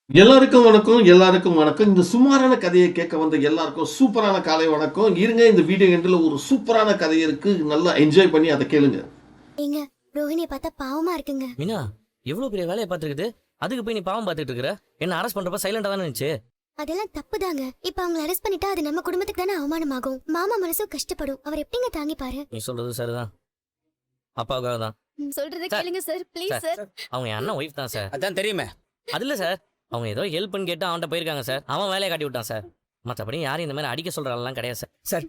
எல்லாருக்கும் வணக்கம். எல்லாருக்கும் வணக்கம். இந்த சுமாரான கதைய கேட்க வந்த எல்லாருக்கும் சூப்பரான காலை வணக்கம். இருங்க, இந்த வீடியோ எண்டுல ஒரு சூப்பரான கதை இருக்கு. நல்லா என்ஜாய் பண்ணி அத கேளுங்க. ஏங்க, ரோஹிணிய பார்த்தா பாவமா இருக்குங்க. மீனா, எவ்வளவு பெரிய வேலையை பார்த்துருக்குது, அதுக்கு போய் நீ பாவம் பார்த்துட்டு இருக்கிற? என்ன அரெஸ்ட் பண்றப்ப சைலண்டா தானே இருந்துச்சு? அதெல்லாம் தப்புதாங்க. இப்ப அவங்க அரெஸ்ட் பண்ணிட்டா அது நம்ம குடும்பத்துக்கு தானே அவமானமாகும். மாமா மனசும் கஷ்டப்படும். அவர் எப்படிங்க தாங்கிப்பாரு? நீ சொல்றது சரிதான். அப்பாவுக்காக தான். சொல்றத சார், கேளுங்க சார், ப்ளீஸ் சார். அவங்க என் அண்ணன் ஒய்ஃப் தான் சார். அதான் தெரியுமே. அது இல்ல சார், அவங்க ஏதோ ஹெல்ப்னு கேட்டு அவன்கிட்ட போயிருக்காங்க சார். அவன் வேலையை காட்டி விட்டான் சார். மற்றபடி யாரும் இந்த மாதிரி அடிக்க சொல்றாங்கலாம் கிடையாது sir. Sir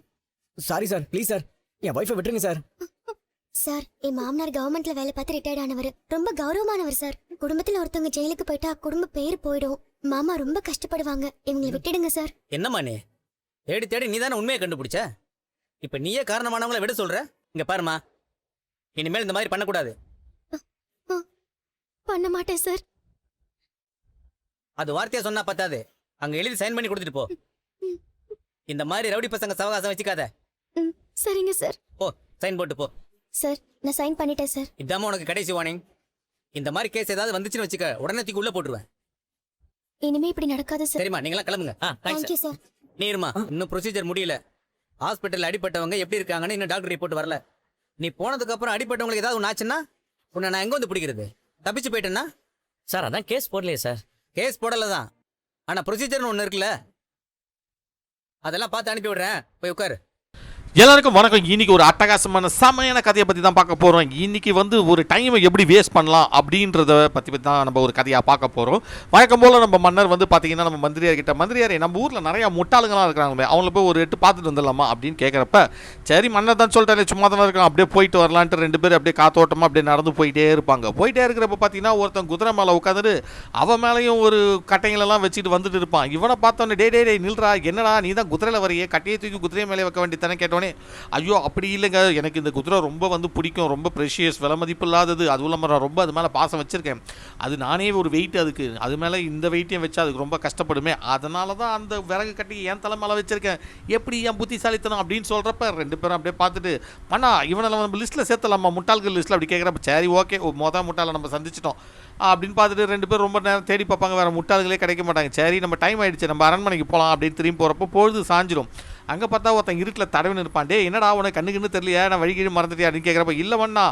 sorry sir, please sir, N wifi விட்டுருங்க சார். சார், என் மாமனார் கவர்மெண்ட்ல வேலை பார்த்து ரிட்டையர்ட் ஆனவர். ரொம்ப கௌரவமானவர் சார். குடும்பத்துல ஒருத்தவங்க ஜெயிலுக்கு போயிட்டா குடும்ப பேர் போயிடும். மாமா ரொம்ப கஷ்டப்படுவாங்க. இவங்களை விட்டுடுங்க சார். என்னம்மா நீ தேடி தேடி நீ தானே உண்மையை கண்டுபிடிச்ச. இப்ப நீயே காரணமானவங்கள விட சொல்ற. இங்க பாருமா, இனிமேல் இந்த மாதிரி பண்ணக்கூடாது. பண்ண மாட்டேன் சார். அது வார்த்தையா சொன்னா பத்தாது, அங்க எழுதி சைன் பண்ணி கொடுத்துட்டு போ. இந்த மாதிரி ரவுடி பசங்க சவகாசம் வச்சுக்காத. சரிங்க சார். போ, சைன் போட்டு போ. சார், நான் சைன் பண்ணிட்டேன் சார். இதாம்மா உனக்கு கடைசி வார்னிங். இந்த மாதிரி கேஸ் ஏதாவது வந்துச்சுன்னு வச்சுக்க, உடனே தூக்கி உள்ள போட்டுருவேன். இனிமே இப்படி நடக்காது சார். சரிம்மா, நீங்களாம் கிளம்புங்க. Thank you sir. நீ இருமா, இன்னும் ப்ரொசீஜர் முடியல. ஹாஸ்பிட்டல் அடிப்பட்டவங்க எப்படி இருக்காங்கன்னு இன்னும் டாக்டர் ரிப்போர்ட் வரல. நீ போனதுக்கு அப்புறம் அடிப்பட்டவங்களுக்கு ஏதாவது ஒன்று ஆச்சுன்னா உன்னை நான் எங்க வந்து பிடிக்கிறது? தப்பிச்சு போயிட்டேன்னா? சார், அதான் கேஸ் போடலையே சார். கேஸ் போடல தான், ஆனா ப்ரொசீஜர்னு ஒன்று இருக்குல்ல, அதெல்லாம் பார்த்து அனுப்பி விடுறேன். போய் உட்காரு. எல்லாருக்கும் வணக்கம். இன்னைக்கு ஒரு அட்டகாசமான செமையான கதையை பற்றி தான் பார்க்க போகிறோம். இன்னைக்கு வந்து ஒரு டைமை எப்படி வேஸ்ட் பண்ணலாம் அப்படின்றத பற்றி தான் நம்ம ஒரு கதையாக பார்க்க போகிறோம். வழக்கம் போல் நம்ம மன்னர் வந்து பார்த்தீங்கன்னா நம்ம மந்திரியாரே நம்ம ஊரில் நிறையா முட்டாளுங்களாம் இருக்கிறாங்க, அவங்கள போய் ஒரு எட்டு பார்த்துட்டு வந்துடலாமா அப்படின்னு கேட்குறப்ப, சரி மன்னர் தான் சொல்லிட்டாரு, சும்மா தானே இருக்கலாம், அப்படியே போயிட்டு வரலான்ட்டு ரெண்டு பேரும் அப்படியே காத்தோட்டமாக அப்படியே நடந்து போயிட்டே இருப்பாங்க. போயிட்டே இருக்கிறப்ப பார்த்தீங்கன்னா ஒருத்தன் குதிரை மேலே உட்காந்துட்டு அவன் மேலேயும் ஒரு கட்டைங்களெல்லாம் வச்சுட்டு வந்துட்டு இருப்பான். இவனை பார்த்தோன்னே டே நில்றா, என்னடா நீ தான் குதிரையில் வரையே, கட்டையை தூக்கி குதிரையை மேலே வைக்க வேண்டிய தானே கேட்டோன்னே, ஐயோ அப்படி இல்லைங்க, எனக்கு இந்த குதிரை ரொம்ப வந்து பிடிக்கும், ரொம்ப ப்ரெஷியஸ், விலை மதிப்பு இல்லாதது, அதுவும் இல்லாமல் நான் ரொம்ப அது மேலே பாசம் வச்சுருக்கேன், அது நானே ஒரு வெயிட், அதுக்கு அது மேலே இந்த வெயிட்டையும் வச்சா அதுக்கு ரொம்ப கஷ்டப்படுமே, அதனால தான் அந்த விறகு கட்டி என் தலை மேலே வச்சுருக்கேன், எப்படி என் புத்திசாலித்தனம் அப்படின்னு சொல்கிறப்ப ரெண்டு பேரும் அப்படியே பார்த்துட்டு, அண்ணா இவனை நம்ம லிஸ்ட்டில் சேர்த்தலாமா, முட்டாள்கள் லிஸ்ட்டில் அப்படி கேட்குறப்ப, சரி ஓகே, மொதல் முட்டாளை நம்ம சந்திச்சிட்டோம் அப்படின்னு பார்த்துட்டு ரெண்டு பேரும் ரொம்ப நேரம் தேடி பார்ப்பாங்க, வேறு முட்டாள்களே கிடைக்க மாட்டாங்க. சரி நம்ம டைம் ஆகிடுச்சு, நம்ம அரண்மனைக்கு போகலாம் அப்படின்னு திரும்பி போகிறப்போ பொழுது சாஞ்சிடும். அங்கே பார்த்தா ஒருத்தன் இருட்டில் தடவின்னு இருப்பான். டே என்னடா உனக்கு கண்ணுக்குன்னு தெரியலையா, நான் வழிகீழ் மறந்துட்டியா அப்படின்னு கேட்குறப்ப, இல்லைவண்ணா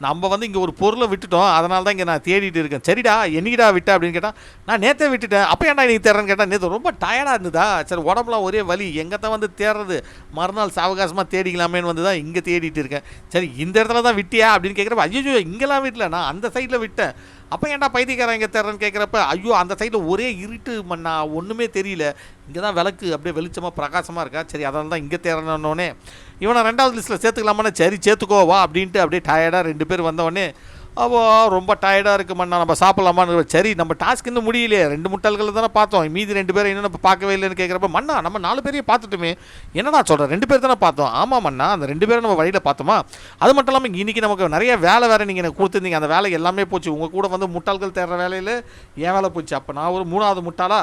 நம்ம வந்து இங்கே ஒரு பொருளை விட்டுட்டோம், அதனால தான் இங்கே நான் தேடிட்டு இருக்கேன். சரிடா என்னைக்கிடா விட்ட அப்படின்னு கேட்டால், நான் நேற்றே விட்டுட்டேன். அப்போ ஏன்டா நீ தேடுறேன்னு கேட்டால், நேற்று ரொம்ப டயர்டாக இருந்ததா, சரி உடம்புலாம் ஒரே வலி, எங்கே தான் வந்து தேடுறது, மறுநாள் சாவகாசமாக தேடிக்கலாமேன்னு வந்து தான் இங்கே தேடிட்டு இருக்கேன். சரி இந்த இடத்துல தான் விட்டியா அப்படின்னு கேட்குறப்ப, ஐயோ இங்கெல்லாம் விட்டல, நான் அந்த சைடில் விட்டேன். அப்போ ஏன்டா பைத்தியக்காரன் இங்கே தேடுறேன்னு கேட்குறப்ப, ஐயோ அந்த சைடில் ஒரே இருட்டு மண்ணா, ஒன்றுமே தெரியல, இங்கே தான் விளக்கு அப்படியே வெளிச்சமாக பிரகாசமாக இருக்கா, சரி அதனால தான் இங்கே தேடணுன்னே இவனை ரெண்டாவது லிஸ்ட்டில் சேர்த்துக்கலாமான்னு, சரி சேர்த்துக்கோவா அப்படின்ட்டு அப்படியே டயர்டாக ரெண்டு பேர் வந்தவொடனே, அப்போ ரொம்ப டயர்டாக இருக்குமாண்ணா நம்ம சாப்பிட்லாமான்னு, சரி நம்ம டாஸ்க் இன்னும் முடியலையே, ரெண்டு முட்டாள்களை தானே பார்த்தோம், மீதி ரெண்டு பேரும் இன்னும் நம்ம பார்க்கவே இல்லைன்னு கேட்குறப்ப, மண்ணா நம்ம 4 பேரையும் பார்த்துட்டுமே, என்னடா சொல்கிறேன், 2 பேர் தானே பார்த்தோம். ஆமாம் மண்ணா, அந்த 2 பேரும் நம்ம வழியில் பார்த்தோமா, அது மட்டும் இல்லாமல் இன்றைக்கி நமக்கு நிறைய வேலை வேறு நீங்கள் எனக்கு கொடுத்துருந்தீங்க, அந்த வேலை எல்லாமே போச்சு, உங்கள் கூட வந்து முட்டாள்கள் தேடுற வேலையில் என் வேலை போச்சு. அப்போ நான் ஒரு 3ஆவது முட்டாளா,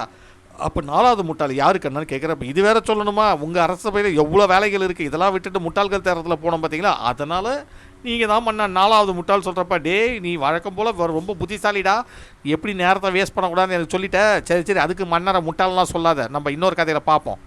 அப்போ 4ஆவது முட்டாள் யாருக்கு என்னன்னு கேட்குறப்ப, இது வேற சொல்லணுமா, உங்கள் அரசபையில் எவ்வளோ வேலைகள் இருக்குது, இதெல்லாம் விட்டுட்டு முட்டாள்கள் தேடுறதுல போனோம் பார்த்தீங்களா, அதனால் நீங்கள் தான் பண்ண 4ஆவது முட்டாள் சொல்கிறப்ப, டே நீ வழக்கம் போல் ரொம்ப புத்திசாலிடா, எப்படி நேரத்தை வேஸ்ட் பண்ணக்கூடாதுன்னு எனக்கு சொல்லிட்டேன். சரி அதுக்கு மன்னரை முட்டாள்லாம் சொல்லாத, நம்ம இன்னொரு கதையில் பார்ப்போம்.